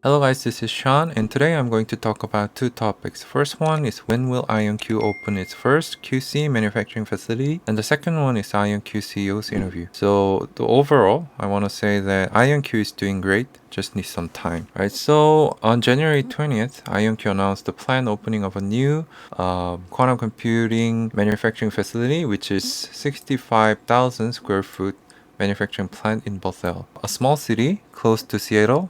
Hello guys, this is Shawn, and today I'm going to talk about two topics. First one is when will IonQ open its first QC manufacturing facility, and the second one is IonQ CEO's interview. So the overall, I want to say that IonQ is doing great, just need some time. Right. So on January 20th, IonQ announced the planned opening of a new quantum computing manufacturing facility, which is 65,000 square foot manufacturing plant in Bethel, a small city close to Seattle.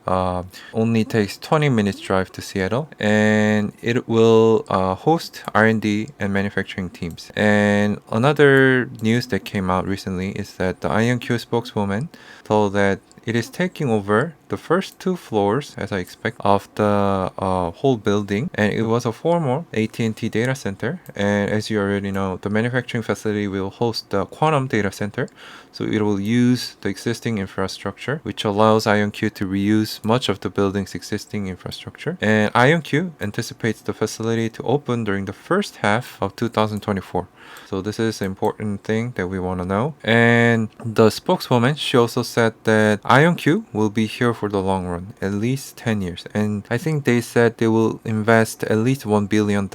Only takes 20 minutes drive to Seattle, and it will host R&D and manufacturing teams. And another news that came out recently is that the IonQ spokeswoman told that it is taking over the first two floors, as I expect, of the whole building, and it was a former AT&T data center. And as you already know, the manufacturing facility will host the quantum data center, so it will use the existing infrastructure, which allows IonQ to reuse much of the building's existing infrastructure. And IonQ anticipates the facility to open during the first half of 2024. So this is an important thing that we want to know. And the spokeswoman, she also said that IonQ will be here for the long run, at least 10 years. And I think they said they will invest at least $1 billion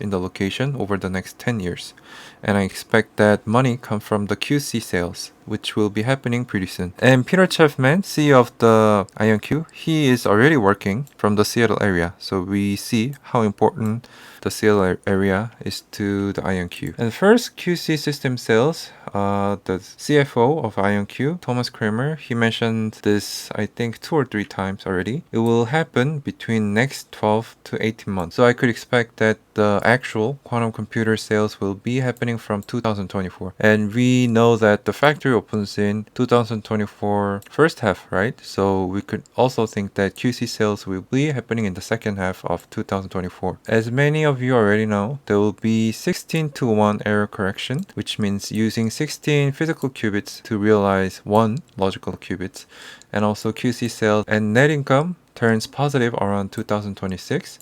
in the location over the next 10 years. And I expect that money comes from the QC sales, which will be happening pretty soon. And Peter Chapman, CEO of the IonQ, he is already working from the Seattle area. So we see how important the Seattle area is to the IonQ. And first, QC system sales, the CFO of IonQ, Thomas Kramer, he mentioned this, I think, 2 or 3 times already. It will happen between next 12 to 18 months. So I could expect that the actual quantum computer sales will be happening from 2024. And we know that the factory opens in 2024 first half, right? So we could also think that QC sales will be happening in the second half of 2024. As many of you already know, there will be 16 to 1 error correction, which means using 16 physical qubits to realize 1 logical qubits. And also QC sales and net income turns positive around 2026.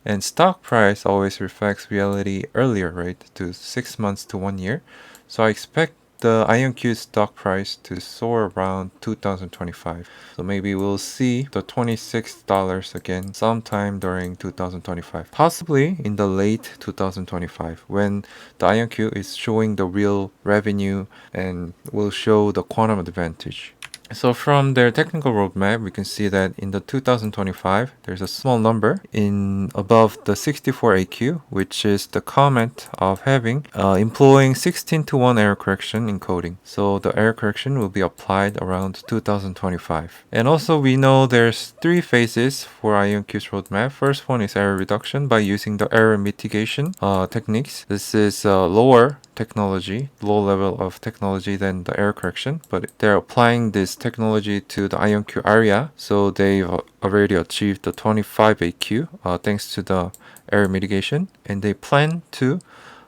And stock price always reflects reality earlier, right? To 6 months to 1 year. So I expect the IonQ stock price to soar around 2025. So maybe we'll see the $26 again sometime during 2025. Possibly in the late 2025 when the IonQ is showing the real revenue and will show the quantum advantage. So from their technical roadmap, we can see that in the 2025, there's a small number in above the 64 AQ, which is the comment of having employing 16 to 1 error correction in coding. So the error correction will be applied around 2025. And also we know there's 3 phases for IonQ's roadmap. First one is error reduction by using the error mitigation techniques. This is lower technology, low level of technology than the error correction, but they're applying this technology to the IonQ area, so they've already achieved the 25 AQ thanks to the error mitigation, and they plan to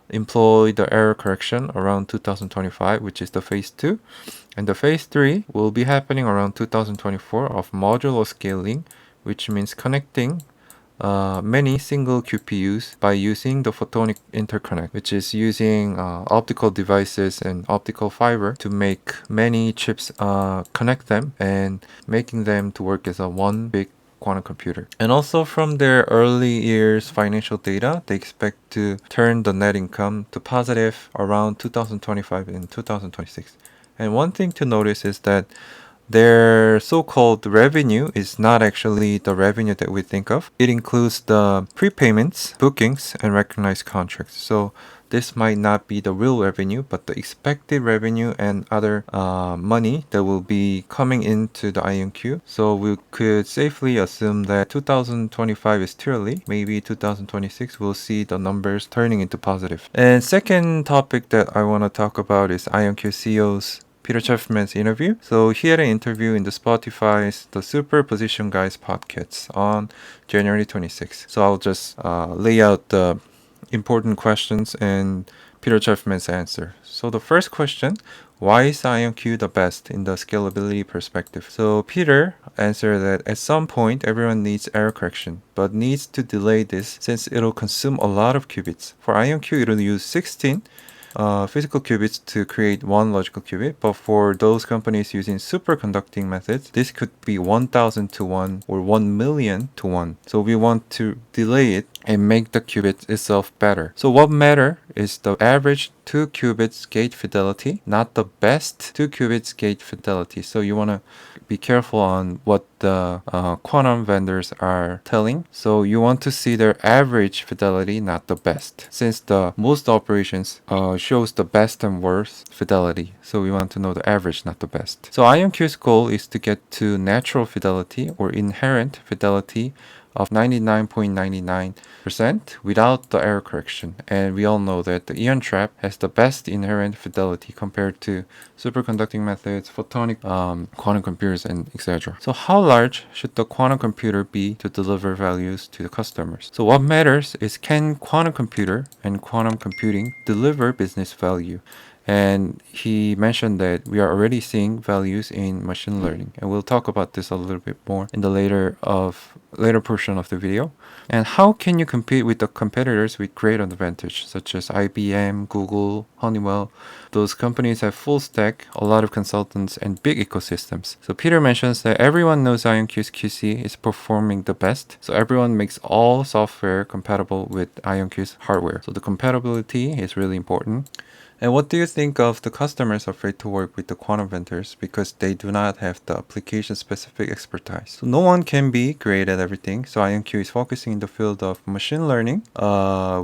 employ the error correction around 2025, which is the phase 2, and the phase 3 will be happening around 2024 of modular scaling, which means connecting many single QPUs by using the photonic interconnect, which is using optical devices and optical fiber to make many chips, connect them and making them to work as a one big quantum computer. And also from their early years financial data, they expect to turn the net income to positive around 2025 and 2026. And one thing to notice is that their so-called revenue is not actually the revenue that we think of. It includes the prepayments, bookings, and recognized contracts. So this might not be the real revenue, but the expected revenue and other money that will be coming into the IonQ. So we could safely assume that 2025 is too early. Maybe 2026 we'll see the numbers turning into positive. And second topic that I want to talk about is IonQ CEO's Peter Chapman's interview. So he had an interview in the Spotify's The Superposition Guys podcast on January 26th. So I'll just lay out the important questions and Peter Chapman's answer. So the first question, why is IonQ the best in the scalability perspective? So Peter answered that at some point everyone needs error correction, but needs to delay this since it'll consume a lot of qubits. For IonQ, it'll use 16 physical qubits to create one logical qubit, but for those companies using superconducting methods, this could be 1000 to 1 or 1 million to 1. So we want to delay it and make the qubit itself better. So what matter is the average 2 qubits gate fidelity, not the best 2 qubits gate fidelity. So you want to be careful on what the quantum vendors are telling. So you want to see their average fidelity, not the best, since the most operations shows the best and worst fidelity. So we want to know the average, not the best. So IonQ's goal is to get to natural fidelity or inherent fidelity of 99.99% without the error correction. And we all know that the ion trap has the best inherent fidelity compared to superconducting methods, photonic quantum computers, and etc. So how large should the quantum computer be to deliver values to the customers? So what matters is, can quantum computer and quantum computing deliver business value? And he mentioned that we are already seeing values in machine learning, and we'll talk about this a little bit more in the later portion of the video. And how can you compete with the competitors with great advantage, such as IBM, Google, Honeywell? Those companies have full stack, a lot of consultants, and big ecosystems. So Peter mentions that everyone knows IonQ's QC is performing the best, so everyone makes all software compatible with IonQ's hardware. So the compatibility is really important. And what do you think of the customers afraid to work with the quantum vendors because they do not have the application-specific expertise? So no one can be great at everything. So IonQ is focusing in the field of machine learning.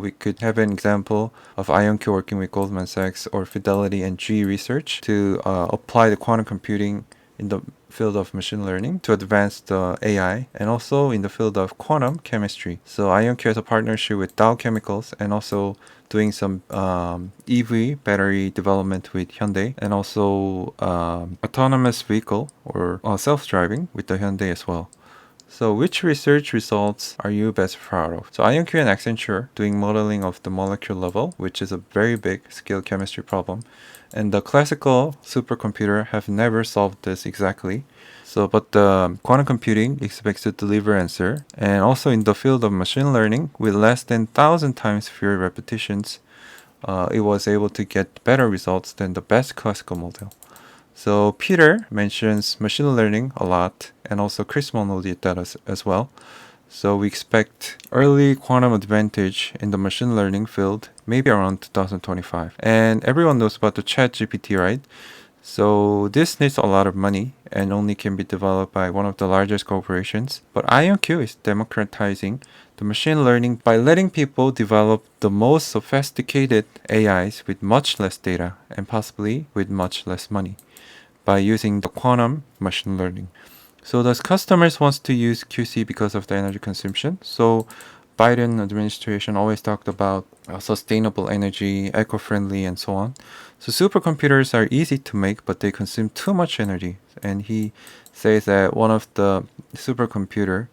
We could have an example of IonQ working with Goldman Sachs or Fidelity and GE Research to apply the quantum computing in the field of machine learning to advance the AI, and also in the field of quantum chemistry. So IonQ has a partnership with Dow Chemicals and also doing some EV battery development with Hyundai, and also autonomous vehicle or self-driving with the Hyundai as well. So which research results are you best proud of? So IonQ and Accenture doing modeling of the molecule level, which is a very big scale chemistry problem. And the classical supercomputer have never solved this exactly. So, but the quantum computing expects to deliver answer. And also in the field of machine learning, with less than 1,000 times fewer repetitions, it was able to get better results than the best classical model. So Peter mentions machine learning a lot, and also Chris Mono did that as well. So we expect early quantum advantage in the machine learning field maybe around 2025. And everyone knows about the ChatGPT, right? So this needs a lot of money and only can be developed by one of the largest corporations. But IonQ is democratizing the machine learning by letting people develop the most sophisticated AIs with much less data and possibly with much less money by using the quantum machine learning. So the customers wants to use QC because of the energy consumption. So Biden administration always talked about sustainable energy, eco-friendly, and so on. So supercomputers are easy to make, but they consume too much energy. And he says that one of the supercomputer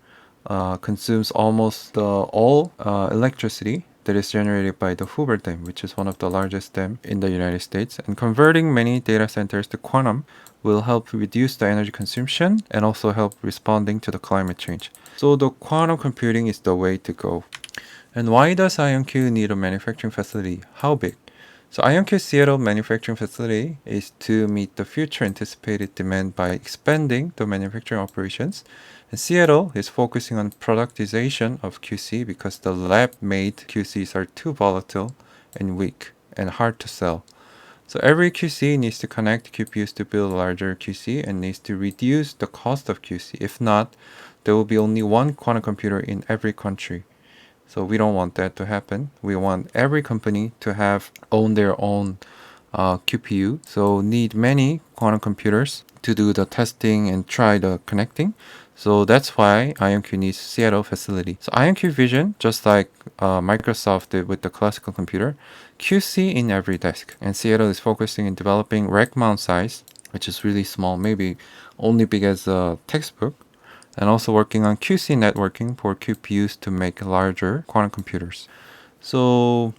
consumes almost all electricity that is generated by the Hoover Dam, which is one of the largest dam in the United States. And converting many data centers to quantum will help reduce the energy consumption and also help responding to the climate change. So the quantum computing is the way to go. And why does IonQ need a manufacturing facility? How big? So IonQ Seattle manufacturing facility is to meet the future anticipated demand by expanding the manufacturing operations. And Seattle is focusing on productization of QC because the lab-made QCs are too volatile and weak and hard to sell. So every QC needs to connect QPUs to build a larger QC and needs to reduce the cost of QC. If not, there will be only one quantum computer in every country. So we don't want that to happen. We want every company to own their own QPU. So need many quantum computers to do the testing and try the connecting. So that's why IonQ needs Seattle facility. So IonQ vision, just like Microsoft did with the classical computer, QC in every desk. And Seattle is focusing on developing rack mount size, which is really small, maybe only big as a textbook. And also working on QC networking for QPUs to make larger quantum computers. So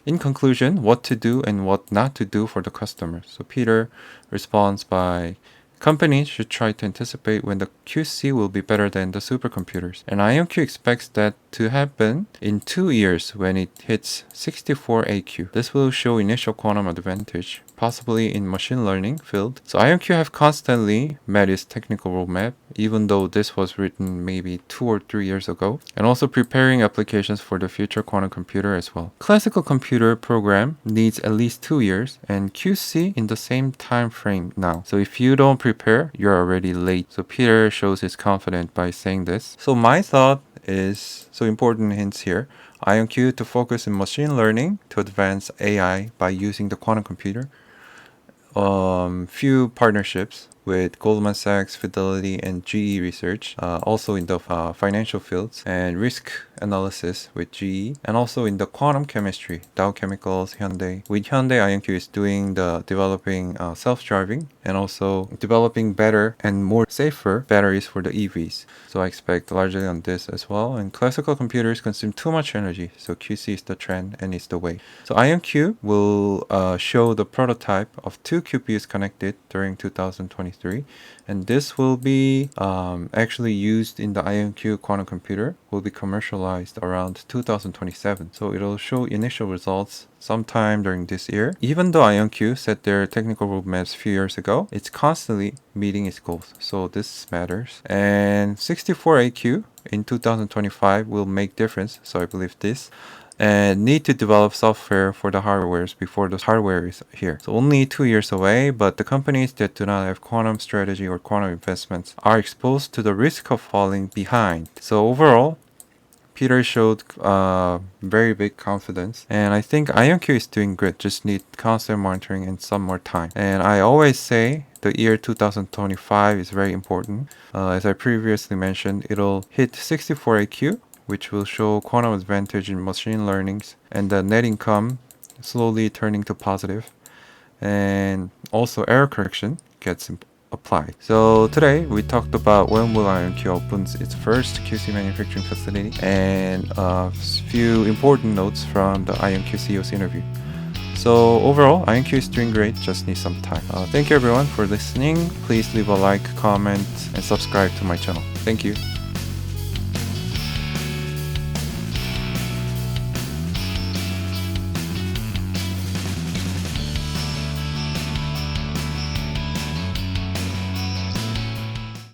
in conclusion, what to do and what not to do for the customers. So Peter responds by Companies should try to anticipate when the QC will be better than the supercomputers. And IonQ expects that to happen in 2 years when it hits 64 AQ. This will show initial quantum advantage, possibly in machine learning field. So IonQ have constantly met its technical roadmap, even though this was written maybe 2 or 3 years ago, and also preparing applications for the future quantum computer as well. Classical computer program needs at least 2 years, and QC in the same time frame now. So if you don't prepare, you're already late. So Peter shows his confidence by saying this. So my thought is, so important hints here. IonQ to focus in machine learning to advance AI by using the quantum computer. Few partnerships with Goldman Sachs, Fidelity, and GE Research, also in the financial fields, and risk analysis with GE, and also in the quantum chemistry, Dow Chemicals, Hyundai. With Hyundai, IonQ is doing the developing self-driving and also developing better and more safer batteries for the EVs. So I expect largely on this as well. And classical computers consume too much energy, so QC is the trend and it's the way. So IonQ will show the prototype of 2 QPUs connected during 2023, and this will be actually used in the IonQ quantum computer, will be commercialized around 2027. So it'll show initial results sometime during this year. Even though IonQ set their technical roadmaps a few years ago, it's constantly meeting its goals. So this matters. And 64 AQ in 2025 will make difference. So I believe this. And need to develop software for the hardwares before the hardware is here. So only 2 years away, but the companies that do not have quantum strategy or quantum investments are exposed to the risk of falling behind. So overall, Peter showed very big confidence, and I think IonQ is doing good, just need constant monitoring and some more time. And I always say the year 2025 is very important. As I previously mentioned, it'll hit 64 AQ, which will show quantum advantage in machine learning, and the net income slowly turning to positive, and also error correction gets applied. So today we talked about when will IonQ opens its first QC manufacturing facility and a few important notes from the IonQ CEO's interview. So overall, IonQ is doing great, just need some time. Thank you everyone for listening. Please leave a like, comment, and subscribe to my channel. Thank you.